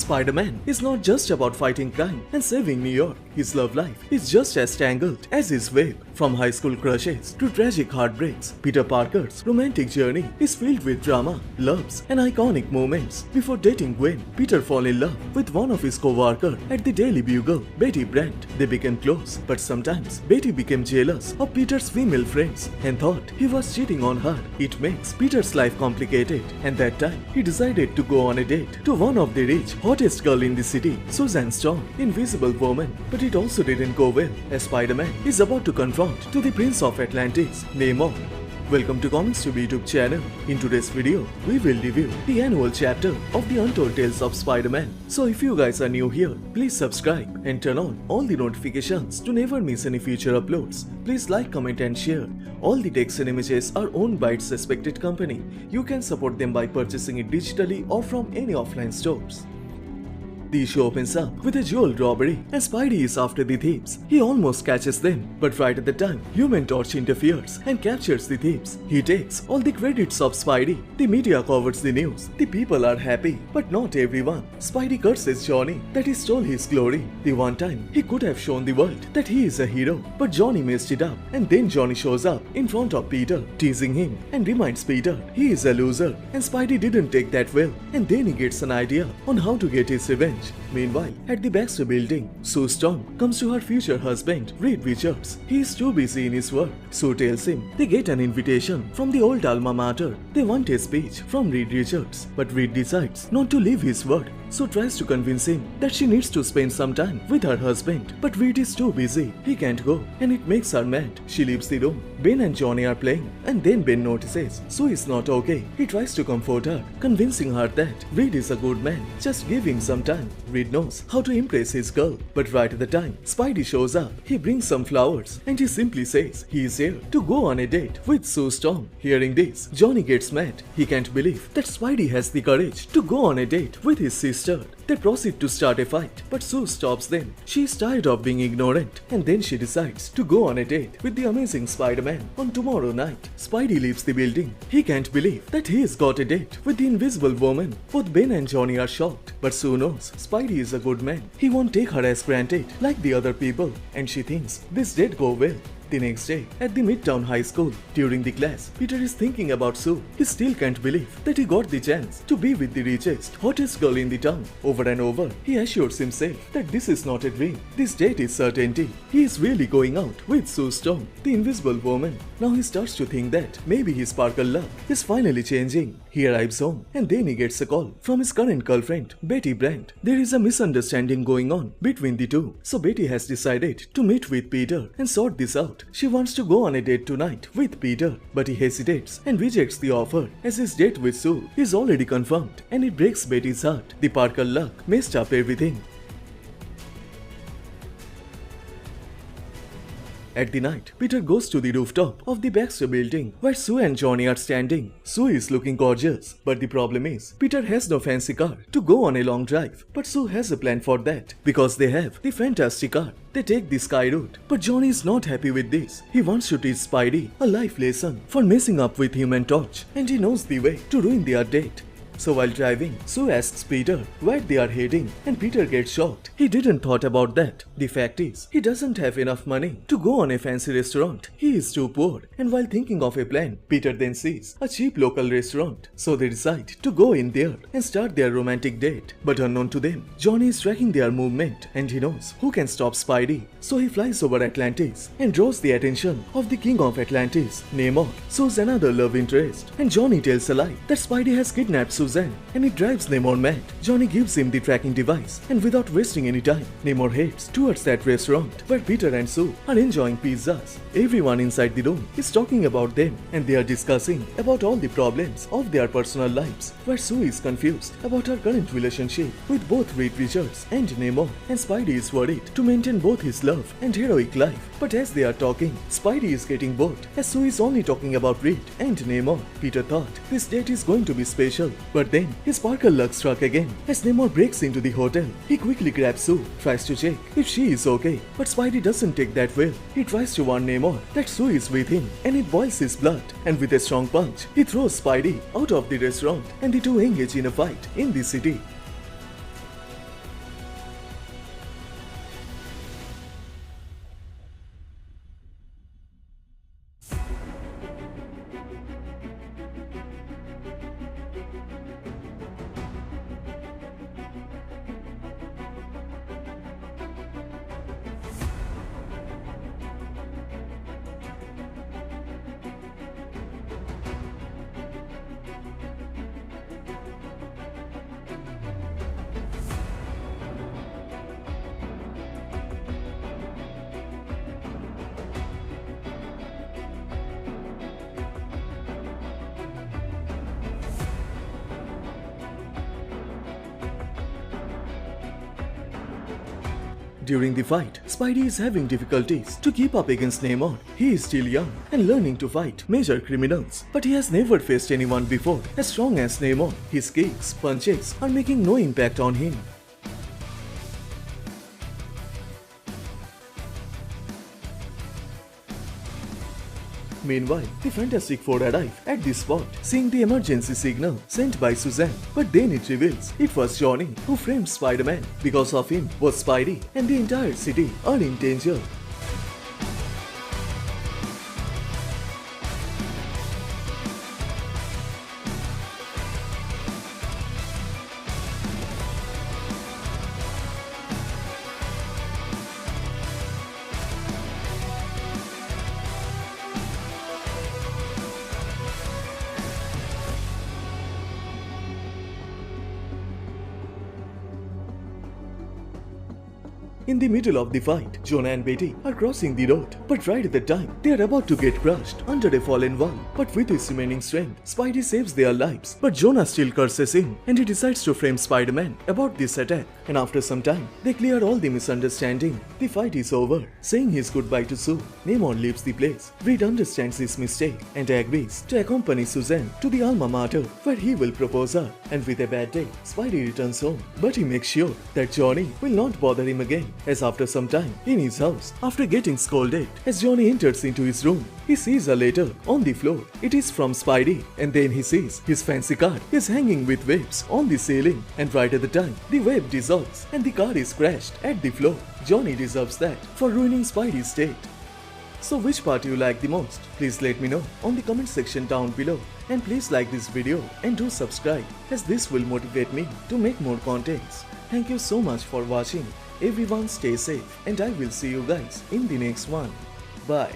Spider-Man is not just about fighting crime and saving New York. His love life is just as tangled as his web. From high school crushes to tragic heartbreaks, Peter Parker's romantic journey is filled with drama, loves, and iconic moments. Before dating Gwen, Peter fell in love with one of his co-workers at the Daily Bugle, Betty Brant. They became close, but sometimes Betty became jealous of Peter's female friends and thought he was cheating on her. It makes Peter's life complicated, and that time he decided to go on a date to one of the rich, hottest girl in the city, Susan Storm, Invisible Woman. But it also didn't go well, as Spider-Man is about to confront to the Prince of Atlantis, Daemos. Welcome to Comicstube YouTube channel. In today's video, we will review the annual chapter of the Untold Tales of Spider-Man. So if you guys are new here, please subscribe and turn on all the notifications to never miss any future uploads. Please like, comment and share. All the text and images are owned by its respected company. You can support them by purchasing it digitally or from any offline stores. The issue opens up with a jewel robbery, and Spidey is after the thieves. He almost catches them, but right at the time, Human Torch interferes and captures the thieves. He takes all the credits of Spidey. The media covers the news. The people are happy, but not everyone. Spidey curses Johnny that he stole his glory. The one time he could have shown the world that he is a hero, but Johnny messed it up. And then Johnny shows up in front of Peter, teasing him and reminds Peter he is a loser. And Spidey didn't take that well, and then he gets an idea on how to get his revenge. Meanwhile, at the Baxter building, Sue Storm comes to her future husband, Reed Richards. He is too busy in his work. Sue tells him they get an invitation from the old alma mater. They want a speech from Reed Richards, but Reed decides not to leave his word. Sue tries to convince him that she needs to spend some time with her husband, but Reed is too busy. He can't go, and it makes her mad. She leaves the room. Ben and Johnny are playing, and then Ben notices Sue is not okay. He tries to comfort her, convincing her that Reed is a good man. Just give him some time. Reed knows how to impress his girl, but right at the time Spidey shows up, he brings some flowers, and he simply says he is here to go on a date with Sue Storm. Hearing this, Johnny gets mad. He can't believe that Spidey has the courage to go on a date with his sister. They proceed to start a fight, but Sue stops them. She is tired of being ignorant, and then she decides to go on a date with the amazing Spider-Man on tomorrow night. Spidey leaves the building. He can't believe that he has got a date with the Invisible Woman. Both Ben and Johnny are shocked, but Sue knows Spidey is a good man. He won't take her as granted like the other people, and she thinks this date go well. The next day, at the Midtown High School, during the class, Peter is thinking about Sue. He still can't believe that he got the chance to be with the richest, hottest girl in the town. Over and over, he assures himself that this is not a dream. This date is certainty. He is really going out with Sue Storm, the Invisible Woman. Now he starts to think that maybe his sparkle luck is finally changing. He arrives home, and then he gets a call from his current girlfriend, Betty Brant. There is a misunderstanding going on between the two, so Betty has decided to meet with Peter and sort this out. She wants to go on a date tonight with Peter, but he hesitates and rejects the offer as his date with Sue is already confirmed, and it breaks Betty's heart. The Parker luck messed up everything. At the night, Peter goes to the rooftop of the Baxter building where Sue and Johnny are standing. Sue is looking gorgeous, but the problem is Peter has no fancy car to go on a long drive. But Sue has a plan for that because they have the fantastic car. They take the sky route, but Johnny is not happy with this. He wants to teach Spidey a life lesson for messing up with Human Torch, and he knows the way to ruin their date. So while driving, Sue asks Peter where they are heading, and Peter gets shocked. He didn't thought about that. The fact is, he doesn't have enough money to go on a fancy restaurant. He is too poor, and while thinking of a plan, Peter then sees a cheap local restaurant. So they decide to go in there and start their romantic date. But unknown to them, Johnny is tracking their movement, and he knows who can stop Spidey. So he flies over Atlantis and draws the attention of the king of Atlantis, Daemos. Sue's another love interest, and Johnny tells a lie that Spidey has kidnapped Susan, and it drives Namor mad. Johnny gives him the tracking device, and without wasting any time, Namor heads towards that restaurant where Peter and Sue are enjoying pizzas. Everyone inside the room is talking about them, and they are discussing about all the problems of their personal lives, where Sue is confused about her current relationship with both Reed Richards and Namor, and Spidey is worried to maintain both his love and heroic life. But as they are talking, Spidey is getting bored as Sue is only talking about Reed and Namor. Peter thought this date is going to be special, but then his sparkle luck struck again as Namor breaks into the hotel. He quickly grabs Sue, tries to check if she is okay, but Spidey doesn't take that well. He tries to warn Namor that Sue is with him, and it boils his blood, and with a strong punch, he throws Spidey out of the restaurant, and the two engage in a fight in the city. During the fight, Spidey is having difficulties to keep up against Namor. He is still young and learning to fight major criminals, but he has never faced anyone before as strong as Namor. His kicks, punches are making no impact on him. Meanwhile, the Fantastic Four arrive at the spot, seeing the emergency signal sent by Suzanne. But then it reveals it was Johnny who framed Spider-Man. Because of him, both Spidey and the entire city are in danger. In the middle of the fight, Jonah and Betty are crossing the road, but right at the time, they are about to get crushed under a fallen wall. But with his remaining strength, Spidey saves their lives, but Jonah still curses him, and he decides to frame Spider-Man about this attack. And after some time, they clear all the misunderstanding. The fight is over. Saying his goodbye to Sue, Namor leaves the place. Reed understands his mistake and agrees to accompany Suzanne to the alma mater, where he will propose her. And with a bad day, Spidey returns home, but he makes sure that Johnny will not bother him again. As after some time, in his house, after getting scolded, as Johnny enters into his room, he sees a letter on the floor. It is from Spidey, and then he sees his fancy car is hanging with webs on the ceiling. And right at the time, the web dissolves and the car is crashed at the floor. Johnny deserves that for ruining Spidey's state. So which part you like the most? Please let me know on the comment section down below. And please like this video and do subscribe, as this will motivate me to make more contents. Thank you so much for watching. Everyone stay safe, and I will see you guys in the next one. Bye.